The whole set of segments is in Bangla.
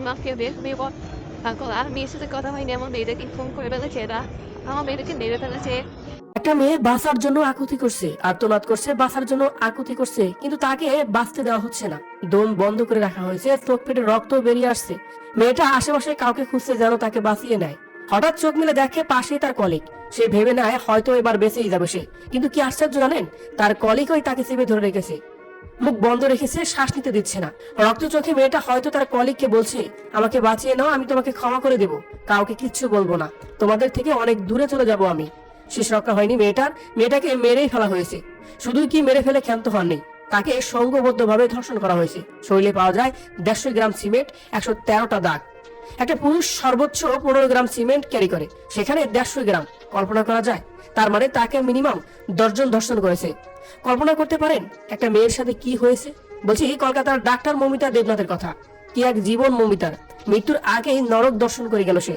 মাফিয়া বের হয়ে পাগল আর মেয়ের সাথে কথা হয়নি আমার মেয়েটাকে ফোন করে ফেলেছে এরা আমার মেয়েটাকে মেরে ফেলেছে। একটা মেয়ে বাঁচার জন্য আকুতি করছে, আর্তনাদ করছে, বাঁচার জন্য আকুতি করছে, কিন্তু তাকে বাঁচতে দেওয়া হচ্ছে না। দম বন্ধ করে রাখা হয়েছে, চোখ পেটে রক্ত বেরিয়ে আসছে। মেয়েটা আশেপাশে কাউকে খুঁজছে যেন তাকে বাঁচিয়ে নেয়। হঠাৎ চোখ মিলে দেখে পাশেই তার কলিগ। সে ভেবে নেয় হয়তো এবার বেঁচেই যাবে সে, কিন্তু কি আশ্চর্য জানেন, তার কলিগই তাকে চেপে ধরে রেখেছে। মুখ বন্ধ রেখেছে, শ্বাস নিতে দিচ্ছে না। রক্ত চোখে মেয়েটা হয়তো তার কলিগকে বলছে, আমাকে বাঁচিয়ে নাও, আমি তোমাকে ক্ষমা করে দেব, কাউকে কিচ্ছু বলবো না, তোমাদের থেকে অনেক দূরে চলে যাব আমি। শেষ রক্ষা হয়নি মেয়েটার, মেয়েটাকে মেরেই ফেলা হয়েছে। শুধুই কি মেরে ফেলে ক্ষান্ত হননি, তাকে সংঘবদ্ধভাবে ধর্ষণ করা হয়েছে। শরীরে পাওয়া যায় 150 গ্রাম সিমেন্ট, 113টা দাগ। একটা পুরুষ সর্বোচ্চ 15 গ্রাম সিমেন্ট ক্যারি করে, সেখানে 150 গ্রাম। কল্পনা করা যায়, তার মানে তাকে মিনিমাম 10 জন ধর্ষণ করেছে। কল্পনা করতে পারেন একটা মেয়ের সাথে কি হয়েছে? বলছি কলকাতার ডাক্তার মমিতা দেবনাথের কথা। কি এক জীবন মমিতার, মৃত্যুর আগেই নরক দর্শন করে গেল সে।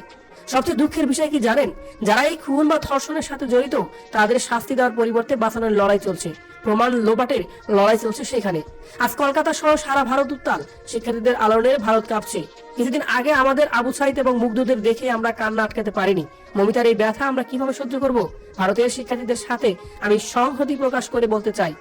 সবচেয়ে দুঃখের বিষয় কি জানেন, যারা এই খুন বা ধর্ষণের সাথে জড়িত তাদের শাস্তি দেওয়ার পরিবর্তে বাঁচানোর লড়াই চলছে, প্রমাণ লোপাটের লড়াই চলছে সেখানে। আজ কলকাতা সহ সারা ভারত উত্তাল, শিক্ষার্থীদের আলোড়নে ভারত কাঁপছে। কিছুদিন আগে আমাদের আবু সাইদ এবং মুগ্ধদের দেখে আমরা কান্না আটকাতে পারিনি। মমিতার এই ব্যথা আমরা কিভাবে সহ্য করব? ভারতের শিক্ষার্থীদের সাথে আমি সংহতি প্রকাশ করে বলতে চাই,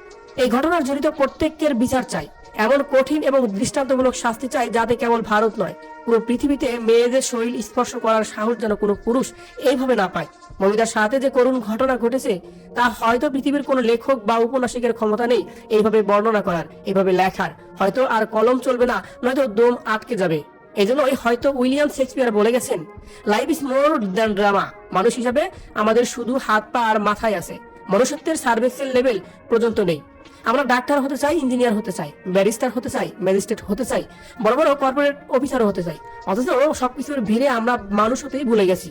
এই ঘটনার জড়িত প্রত্যেকের বিচার চাই। এমন কঠিন এবং দৃষ্টান্তমূলক শাস্তি চাই যাতে কেবল ভারত নয়, পুরো পৃথিবীতে মেয়েদের শরীর স্পর্শ করার সাহস যেন কোনো পুরুষ এইভাবে না পায়। মমিতার সাথে যে করুণ ঘটনা ঘটেছে তা হয়তো পৃথিবীর কোনো লেখক বা উপন্যাসিকের ক্ষমতা নেই এইভাবে বর্ণনা করার, এইভাবে লেখার। হয়তো আর কলম চলবে না, নয়তো দম আটকে যাবে। এজন্যই হয়তো উইলিয়াম শেক্সপিয়ার বলে গেছেন, life is more than drama. মানুষ হিসাবে আমাদের শুধু হাত পা আর মাথায় আছে, মনুষ্যত্বের সার্ভিসের লেভেল পর্যন্ত নেই। আমরা ডাক্তার হতে চাই, ইঞ্জিনিয়ার হতে চাই, ব্যারিস্টার হতে চাই, ম্যাজিস্ট্রেট হতে চাই, বড় বড় কর্পোরেট অফিসারও হতে চাই, অথচ সবকিছুর ভিড়ে আমরা মানুষ হতেই ভুলে গেছি।